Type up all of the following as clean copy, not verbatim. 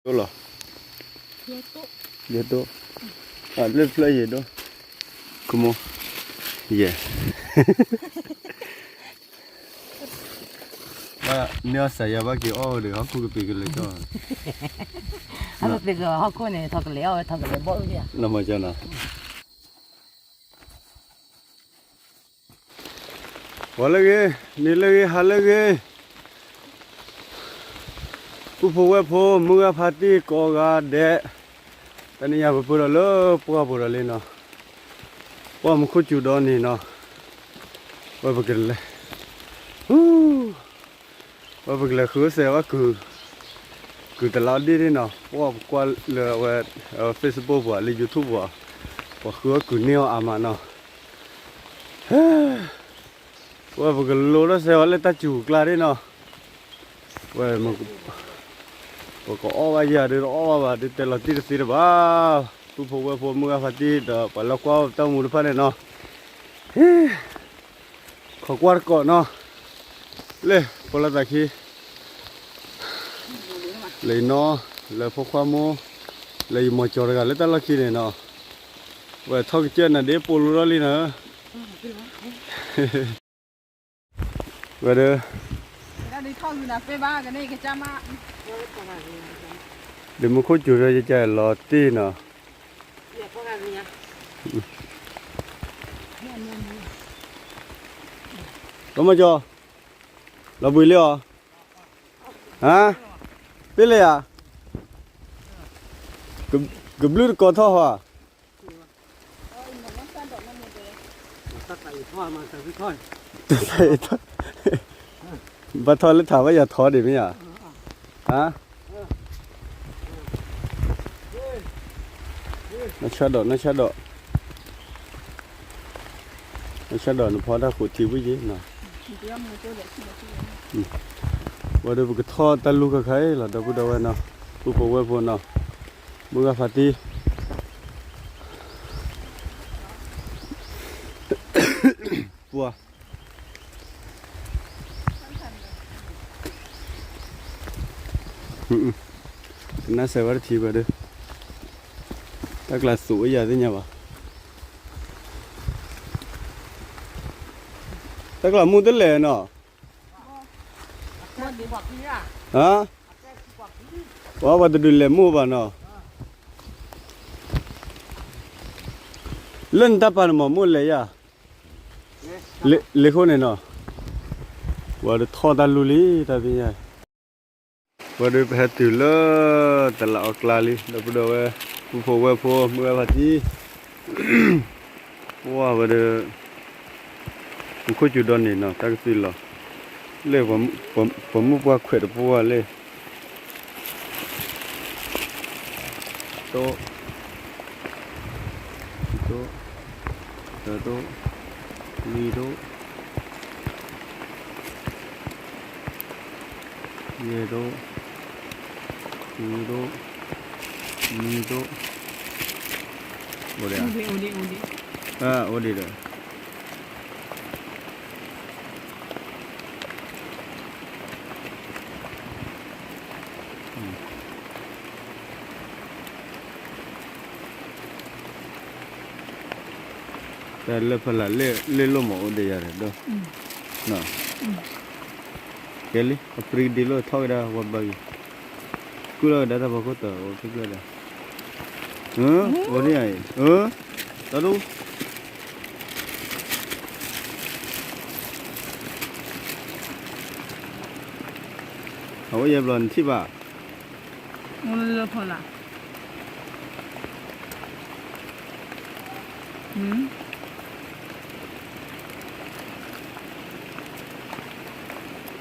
Lo. Yeto. Ah, le play yeto. Como? Yeah. Ba, nếu saya bagi oh deh, aku kepikir lagi. Aku pikir aku ni thak leo bawa dia. Nama jana. Walage, nilage, halage. Pupu muga pati koga de. Tani ya pura lo, pura le no. Wa mu kucu don ni no. Wa pikir le. Wa pikir le khu se wa ku tala di ni no. Wa kwa le wa Facebook wa le YouTube wa. Wa khu ku neo ama no. Wa pikir lo lo se wa le ta chu kla di no. Wa mu có ô giờ đi ô và đi tên là tí xí đó ba tu phụ mua phát đi đó phải là qua tao mua được phát này nó khó qua cọ nó lên phải là tại khi lấy nó lấy phụ khoa mua lấy một chỗ rồi lấy tao là khi này nó và thao cái chân là để phụ luôn đi nữa và được đi thao là phê ba cái này cái cha má. Để mua khối chuột ra cho lọt tí nè. Đúng không cho? Là bùi liêu hả? Biết liền à? Cứ blue có thọ hả? Bà thọ lên thảo bây giờ thọ đi mấy à? Hả? Nó chát đỏ nó phá ra của thiếu cái gì nào và đây một cái thọ ta lu cái là đâu có đâu nào phụ phụ nào mua phát đi bùa nó sẽ vào thì vào đây chắc là sủi giờ thế nhỉ bà chắc là mua tới lề nọ hả quá bà từ lề mua bà nọ lên ta bà mà mua lề à lề khô này nọ bà được thò ta luli ta thế nhỉ bà được hết từ lơ ta lão klali đâu có đâu phụ mua phát đi wow bà được khối chuột đòn này nó ta cái gì lo lêผมmua qua khỏe được qua lê tô mì tô ye tô mì tô odi à odi rồiแต่เลือกพลังเล่ลมเอาเดียร์เด้อน่ะเกลี่อปรีดีโลทอยได้วัดบางกูเลยได้แต่บอกก็ต่อโอเคเลยวันนี้ไอ้ตาดูเอาไว้ยับหล่นที่บ่ามันเลือกพอละ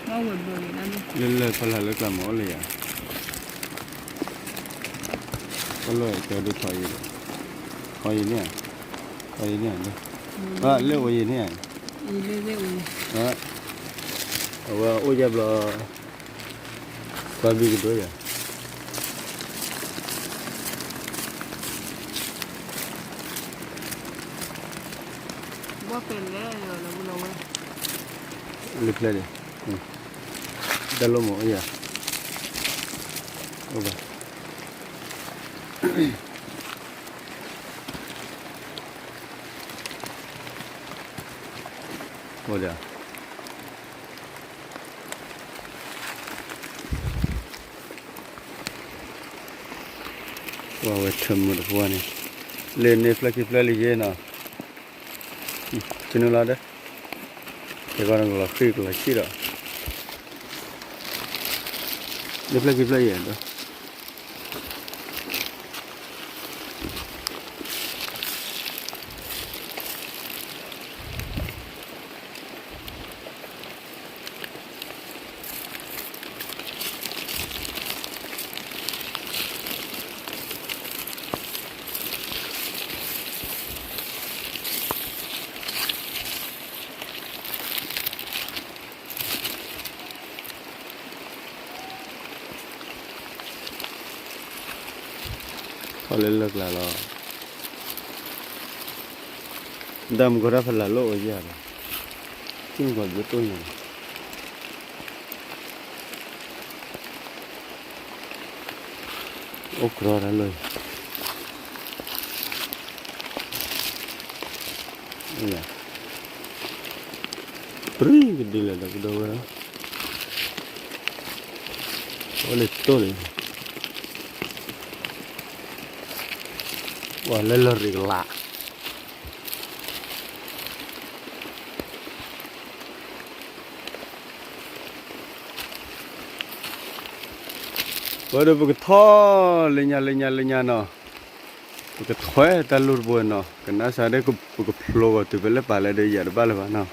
ว่าเวิร์ดเบอร์นั่นเลยพลังเลือกละหมอเลยอ่ะก็เลยเจอดูถอยเนี่ยเลือกไว้เนี่ยเร็วเอาว่าโอ้ยยับหล่อบาร์บีคิวด้วยอ่ะว่าเป็นแล้วเราลิปเลย Dalam mo, iya. Oke. หมดแล้วว่าทำหมดหัวนี่เล่นในฟลักกี้ฟลักลี่เจน่ะชินุลาเด้เดี๋ยวก่อนเราคุยกันเลยชีระในฟลักกี้ฟลักลี่เด้อเขาเล่นเลิกแล้วดำก็รับพลังโลกเยอะเลยจริงกว่าเยอะตัวนึงโอ้กรอดเลยนี่ปรีกดีเลยนะกูดูนะโอ้เล็กตัวเลยว่าเล่นเรื่องละว่าเดี๋ยวพวกท่อเลียเนาะพวกถอยตะลุยบัวเนาะกันน่าสาได้ก็พวกโผล่ตัวไปเล่นปลาเลยเดี๋ยวอย่าบ้าเลยบ้าเนาะ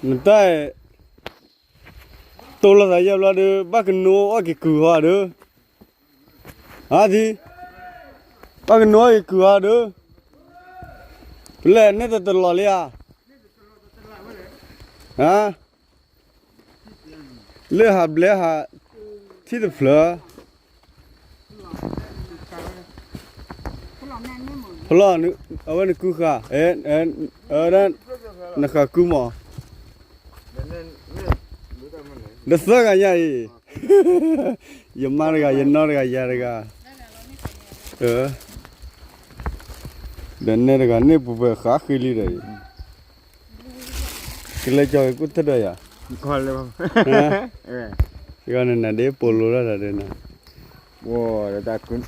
นั่นแต่ตัวละสายยาวละเด้อบ้ากันนัวกี่กูฮะเด้อฮะทีบ้ากันนัวกี่กูฮะเด้อเปล่าเนี่ยตัวละเลยอ่ะฮะเลี้ยหาที่ตัวเปล่าพลอนึเอาไว้ในกูค่ะนั่นนะคะกูหมอเด็กสักอย่างยี่ยามมาร์กยันนอร์กยาร์กเดินเนี่ยกันเนี่ยปุ๊บข้าขี้ลีเลยกิเลสจอยกุฏเดียก่อนเลยป่ะกันนั่นเดี๋ยวโปโลละเดี๋ยวนะว้าวแต่คุณ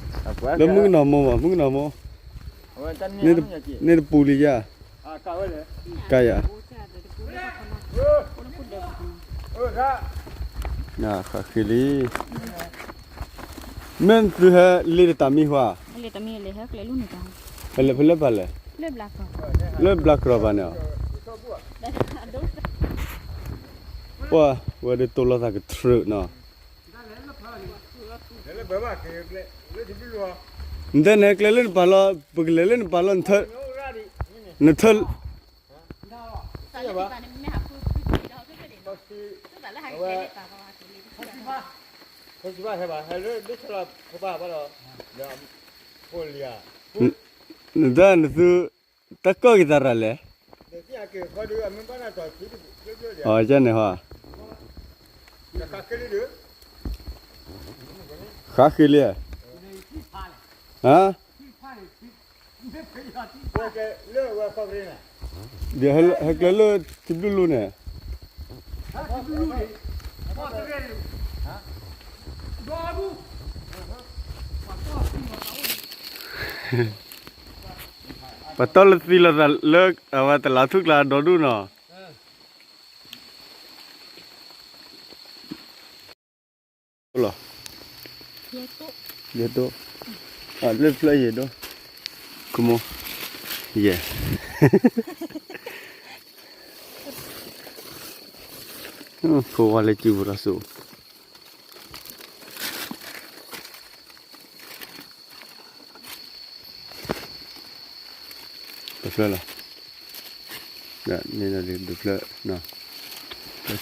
แล้วมึงน้ำมั้งเนี่ยปูลีจ้ะกายอ่ะน่ะข้าขี้ลีมันคือเหลีดตามีหัวเลยตามีเลยฮะเลยลุ่นกันเพลเลยเลยบลักเลยบลักรอบเนี่ยว่าเดี๋ยวตัวเราสักทรึเนาะนั่นเองเล่นปลาปกเล่นปลานั่นเถอะเขาคิดว่าใช่ป่ะให้เลือดสลับเขาบ้าป่ะเหรอเดี๋ยวพูดเลยนั่นคือตะก้อกี่ตาร์เลยเดี๋ยวที่อาเกะเขาดูมันบ้านต่อที่เยอะๆอ๋อจันเนี่ยฮะจะขาขึ้นหรือขาขึ้นเลยฮะโอเคเลือกว่าเขาเรียนเดี๋ยวให้เลือกทิบลูเนี่ยปัตตาลสีละเลิกเอาว่าแต่ละทุกลาโดดูเนาะเหรอเยอะตัวเล็บเลยเยอะตัวคุโมเย่พอว่าเลยจิบุระสูเปล่าล่ะนี่น่ะดูเปล่าเนาะ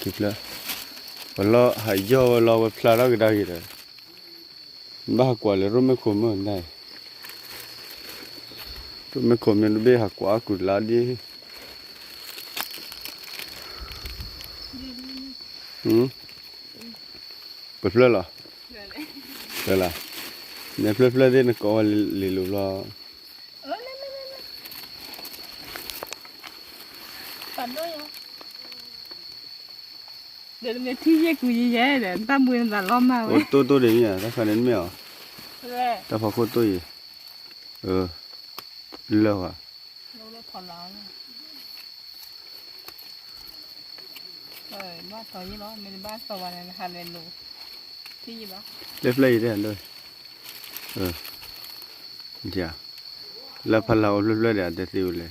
กี่เปล่าวันละหายย่อเราเปล่าแล้วก็ได้กี่บ้ากว่าเลยรู้ไม่คุ้มเหมือนได้รู้ไม่คุ้มเนี่ยดูเบี้ยหักกว่ากุดลาดี เปิดเพลงเหรอเปิดละเนี่ยเพลงที่นึกว่าลิลุล่ะ ปัดด้วยเดี๋ยวมันที่แยกกูแย่เดี๋ยวตามมือมันล้อมมา โอ้ เว้ย ตัวเดียวเนี่ยถ้าคะแนนไม่เอา แร่ ถ้าพอคนตัวอีเลิกอ่ะ เราเลยถอดล้างบ้านต่อยี่ล้อไม่ได้บ้านต่อวันนั้นฮาเลลูที่ยี่บ้า เล่นเพลงได้เลยจ้ะแล้วพอเราเล่นเดี๋ยวจะติวเลย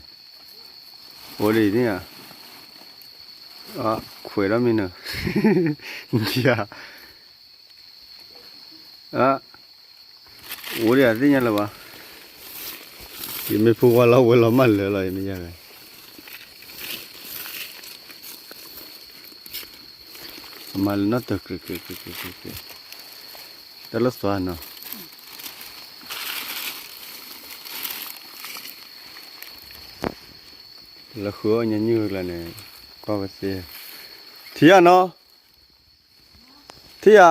โอ้ดีเนี่ยคุยแล้วมั้ยเนอะจ้ะโอ้เดี๋ยวที่นี่แหละวะยังไม่พูดว่าเราเวลามันเลยไม่ใช่ไงมาแล้วน่าตกแต่ละส่วนเนาะแล้วหัวยังยืดแล้วเนี่ยก็ว่าเสียที่อ่ะเนาะที่อ่ะ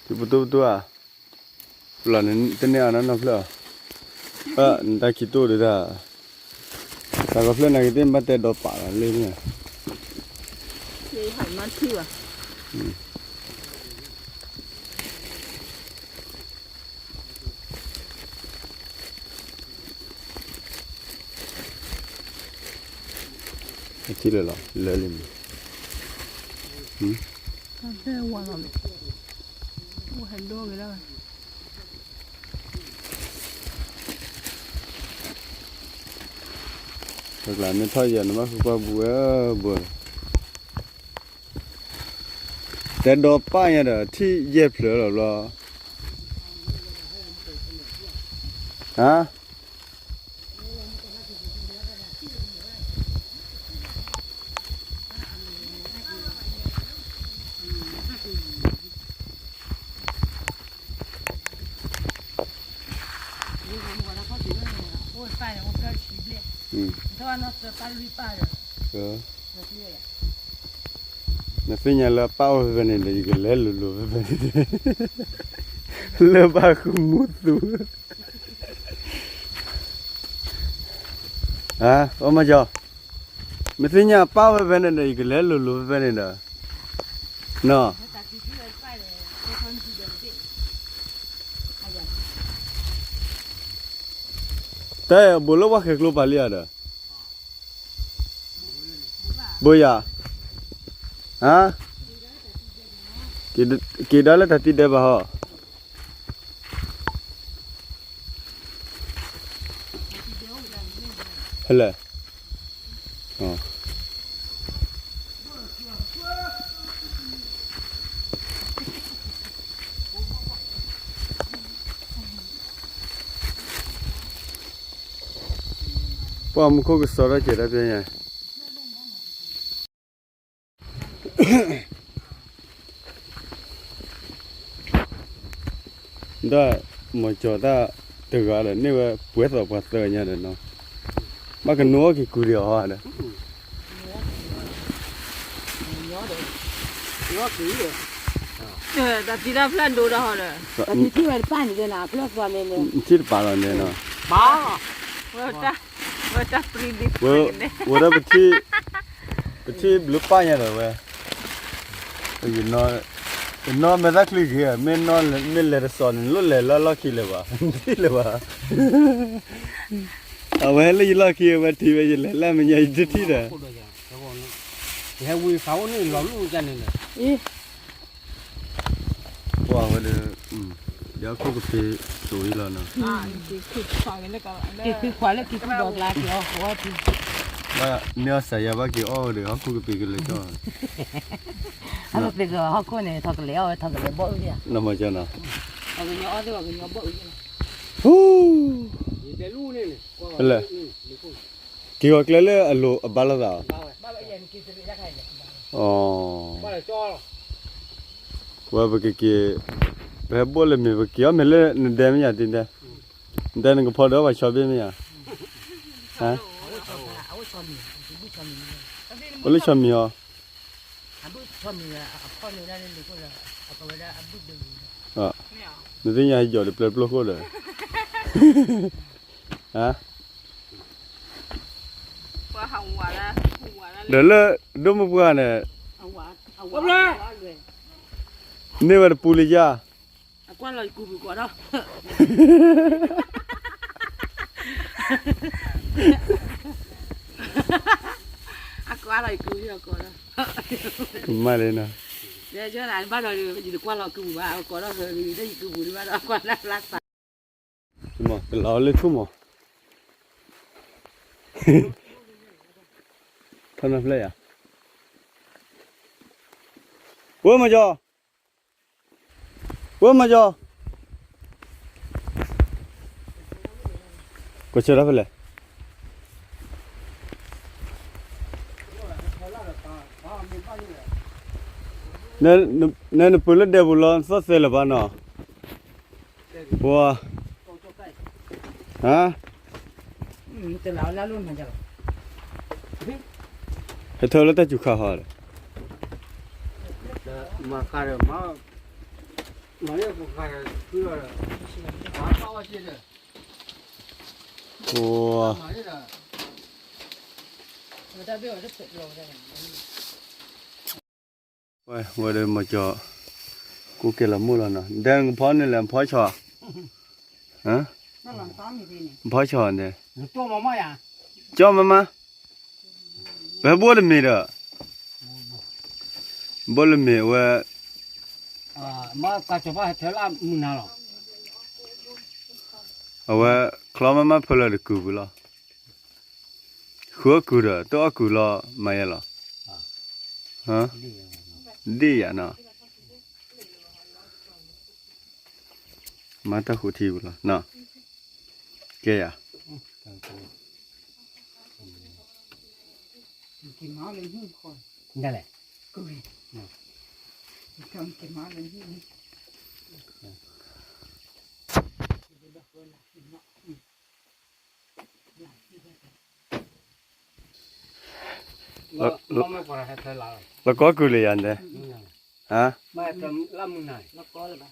ที่ประตูอ่ะหล่อนนี่ตัวนี้อ่ะนั่นนะเพื่อนได้คิดตัวด้วยแต่ก็เพื่อนนักเรียนมาแต่ดอกป่าเลยเนี่ยยี่หันมาที่ว่ะที่เลยเหรอเลยเลยแค่วันละวันเห็นด้วยกันแล้วหลานไม่ทอดเย็นมาคือว่าบัวแต่ดอกป้าเนี่ยเด้อที่เย็บเสือหรอฮะ那飞鸟了包回来的一个来路回来的，了把个木头，啊，我们叫，那飞鸟包回来的一个来路回来的，喏。แต่บุรุษว่าแขกลูกบาลีอะไรบุยาฮะกี่ดอลลาร์ที่เดบ้าฮะฮัลโหลอ๋อพอมุขก็สระเจริญเป็นยังได้มาจอดได้ตึกอะไรนี่ว่าปวดตัวปวดตัวอย่างนั้นเนาะมากันนัวกี่กุเดียวอ่ะเนี่ยแต่ที่เราพลันดูเราเลยแต่ที่มันป้านี่นะพลันตัวนี้เลยที่ป่าเราเนี่ยเนาะบ้าว่าจะปรีดิบเนี่ยว่าเราไปที่บลูป้าเนี่ยเหรอเว้ยอยู่นอนไม่ได้คลิกเหรอไม่นอนไม่เล่นสอนลุ้นเล่นล้อขี้เลยวะที่เลยวะเอาไว้เลยล้อขี้มาที่ไปยังเล่นแล้วมันยังจะที่เด้อเฮ้ยวิ่งเขานี่เราลูกกันนี่ว้าวเด้อเดี๋ยวเขาก็ไปดูอีแล้วเนาะคือขวานแล้วก็คือขวานแล้วคือดอกลาเกี่ยวหัวที่ว่าเนี่ยใส่ยาบ้ากี่อ้อเดี๋ยวเขาก็ไปกันเลยก็อันนั้นเป็นก็เขาคนเนี่ยทำกันแล้วทำกันแล้วบ่อยเนี่ยน้ำมันจะเนาะเอาเงี้ยเอาด้วยเงี้ยบ่อยฮู้เดี๋ยวรู้เนี่ยเลยกี่วันเลยอะลูบ้าละดาวบ้าละยังกินจะได้ใครเนี่ยอ๋อบ้าละจ้อว่าไปกี่แบบบ่เลยมีไปกี่ไม่เลยนั่นเดี๋ยวไม่อยากติดเด้เดี๋ยวนึงก็พอเดี๋ยวว่าชอบไม่อยากฮะโอ้ยชอบมีอ๋อ abu thomira aphonira le ko la akawada abu de อ่ะ 没有， นี่ที่ยังจ่อเดือดเปลือกก็เลยฮะ 我喊我了，我了。 เดี๋ยวเลยดูมาพูดกันเนี่ย awa ဟုတ်လား นี่ว่าปูลิจ้า akwa la ku bu ko da akwa la ku yo ko da มาเลยนะ de jo la ba do ji kwa la ku ba ko da de ku bu ba da kwa la la sa มาแต่เราเลยทุ่มอ่ะทำอะไรอ่ะว่ามาจ่อว่ามาจ่อก็เชื่อรับเลยเนี่ยปุ่นเด็บบุลอนสัตว์เสลบ้านเนาะบัวฮะ te la la lu ma ja ให้เธอแล้วแต่จุกข้าวหอเลย มาคาร์มาเรียกบุคคลคืออะไรมาเข้าว่าชื่อเลย บัว มาเนี่ยนะ da be o de se lo da เว้ยว่าเดี๋ยวมาจ่อกูเกล้ามูแล้วนะแดงพอนี่แหละพอชอฮะ na la ta mi de ni พอชอเนี่ย 你做妈妈呀？ จ่อมามาแบบบัวเลยมีเด้อบัวเลยมีว่า 啊，妈搞这把还拉木拿了， เอาว่าคลอมาพลเลยกูบุละหัวกูเด้อตัวกูละไม่เหรอฮะดีอ่ะเนาะมาตาหูทีบุละเนาะแกอ่ะ ki ma le hu ko 你嘞？ ku ni kam ki ma le hu 我妈过来还拉了， แล้วก็กูเลยอันเด้ฮะ 妈怎么拉木拿？ na ko le ba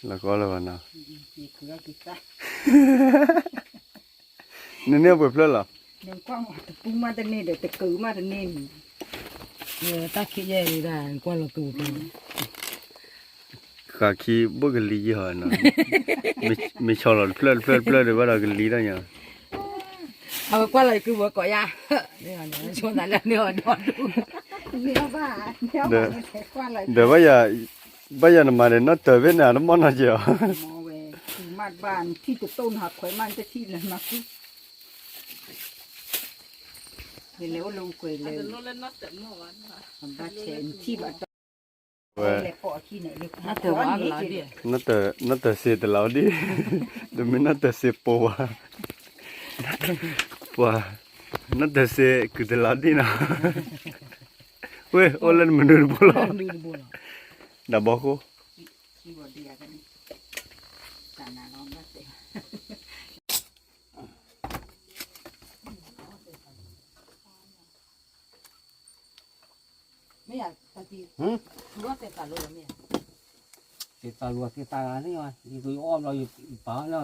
แล้วก็แล้วนะ ki ku ga ki ta เนี่ยเปิดเพลล่ะ nên quăng từ pung mà tên này để từ cử mà tên này ta khi về là quăng là tù tù ขาขี้บ่กะลีเหรอเนาะไม่ชอบหรอกเพลเดี๋ยวว่าเรากะลีได้ยัง à quăng lại cứ vừa có ya nên là nó cho lại là nửa đòn luôn nếu bà nó sẽ qua lại เดี๋ยวว่าอย่ามาเด้เนาะเตอเวียดนามมันน่ะเจ้า mò về thì mặt bàn thi từ tôn học khỏe man cho thi là mặc cứ thì nếu lâu quỳ lên nó lên nó tỉnh nó vẫn ba chén thi bạn เว้ย lại bỏ thi này được nó từ quá lá đi น่าเตอเสียแต่เราดิเดี๋ยวมันน่าเตอเสียปัวน่าเตอเสียคือแต่เราดินะเว้ยโอเล่นมันดูบ่ล่ะ đi buồn ดาบอกกู chi vào đè cái này cả là nó bắt để mấy à ta đi lúa tê cả luôn mấy à ที่ตาลัวที่ตานี่วะที่ตัวอ้อมเราอยู่ป่าแล้ว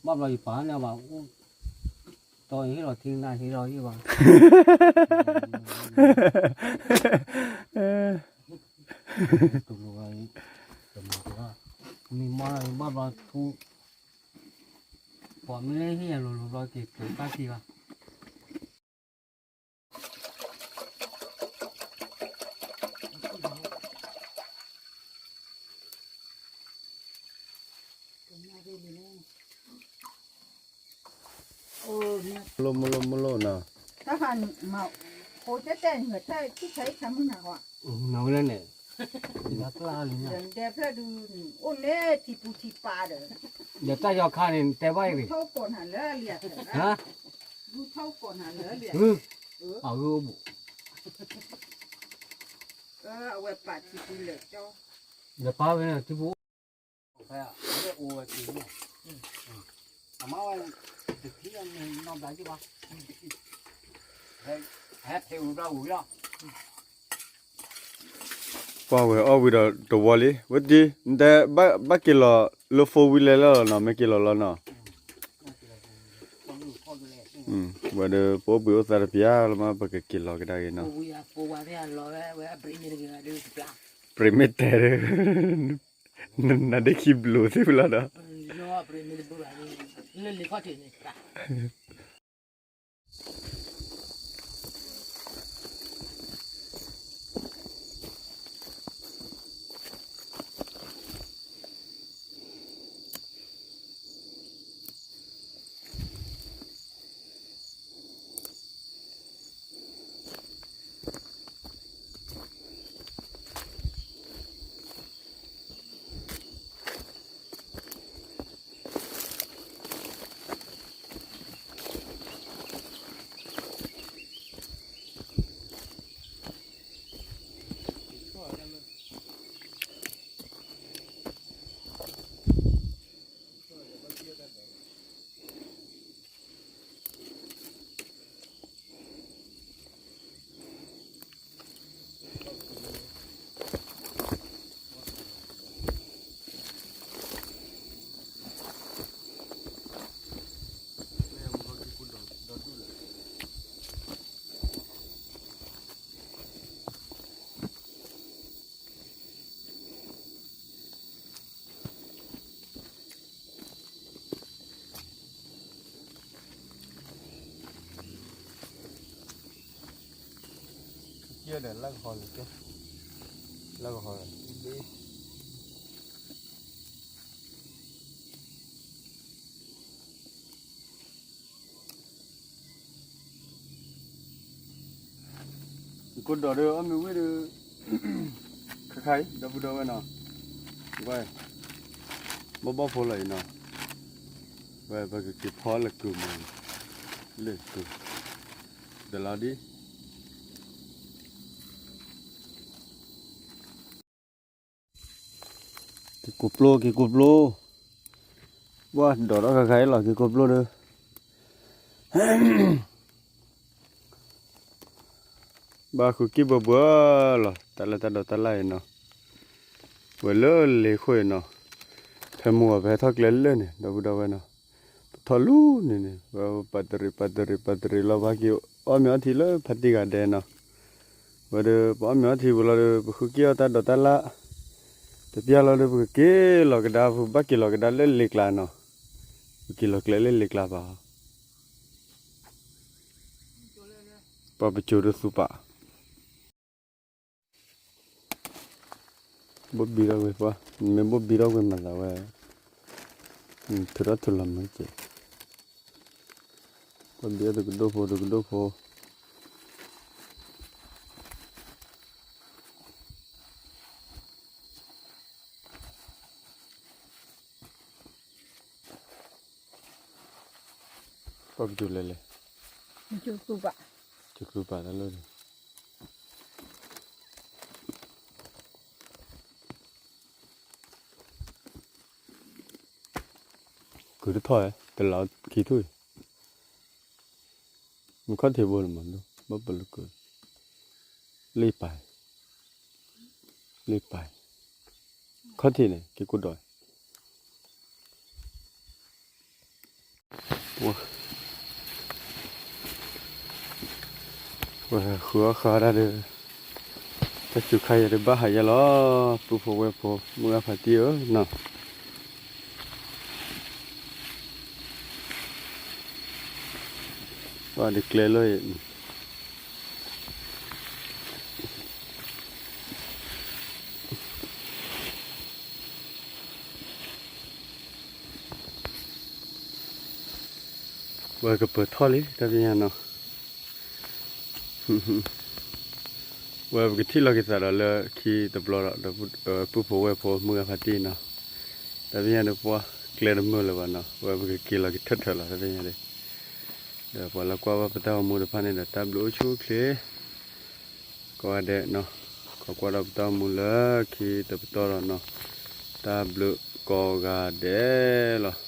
บ้านเราอยู่ป่าแล้วว่าตอนที่เราทิ้งได้ที่เราอยู่ว่าตัวเราจะมาว่ามีมาบ้านเราทุกพอไม่ได้ที่เราเก็บตั้งทีว่า โลนะ ถ้าหันมาโคจะแต่งเหมือนได้ที่ใช้ทำหนักอ่ะ น้องเล่นเนี่ยนักล่าเลยนะ เดี๋ยวเดี๋ยวเพื่อดูโอ้เน่ที่ปูที่ปลาเด้อ เดี๋ยวตายอข้าเนี่ยแต่ว่าอีก เท่าก่อนหันแล้วเหลียด ฮะ ดูเท่าก่อนหันแล้วเหลียด เอาลูก เอาไว้ปาดที่ปูเหลือเจ้า เดี๋ยวป้าไปเนี่ยที่บุไปอ่ะไม่ได้โอ้ยจริงเนี่ยอามาว่าจะที่นั่นน้องได้ใช่ปะเฮ้ยเทวดาหูยอ่ะ qua về ở về đó đồ vào đi vậy đi để bắt cái lo phô vi lên lo nó mấy cái lo nó vậy đó bố biểu ra được bia mà bắt cái lo cái đấy nó Cô qua thế lo về bring đi cái đi plan primete nada que blue thế là đó lo bring đi bữa này lên đi có thể này kia để lắc hòn chứ lắc hòn đi con đỏ đưa mình mới đưa khai đâu đâu vậy nào vậy bó phô lại nào vậy cái phô là cừu mình lên cừu để lao đi cái cục lô wow đỏ đó khai là cái cục lô đưa ba khu kia bữa là ta lại nó bữa lỡ lấy khơi nó phải mua phải thắc lên này đâu vậy nó thà lú này vào patri là ba kiểu ở miếng thì lỡ phát đi cả đèn nó và được bỏ miếng thì là được khu kia ta lại thì bây giờ được cái là cái đào ba cái là cái đào lên lịch là nó cái là lên lịch là ba bị chửi được supa bố bị đâu vậy ba mình bố bị đâu vậy mà là vậy thừa làm mấy chứ con biết được đồ phô ba bị chửi lên Chú tu bạ. chửi supa đó luôn cứ thôi từ lâu khi thôi mình không thể vô được mà đâu bất bật lực cười lấy bài không thể này cái cột đồi wow khứa ra được ta chụp khay được ba hải giờ nó phù mua phải tiêu nè và được lấy rồi và cái bờ thò lý ta bây giờ nó và cáiที่เราคิดว่าเราคีตบลอเราปุ๊บพอมือพัดตีเนาะแต่เป็นยังไงพอเคลียร์มือเลยวะเนาะว่าcái kiaเราคิดทัดๆละแต่เป็นยังไงเดี๋ยวพอเรากว่าพัดเอามือพันเนี่ยตับลูชูเคลียก็เด็ดเนาะก็กว่าเราพัดเอามือเลยคีตบต่อเนาะตับลูก็กาเด็ดละ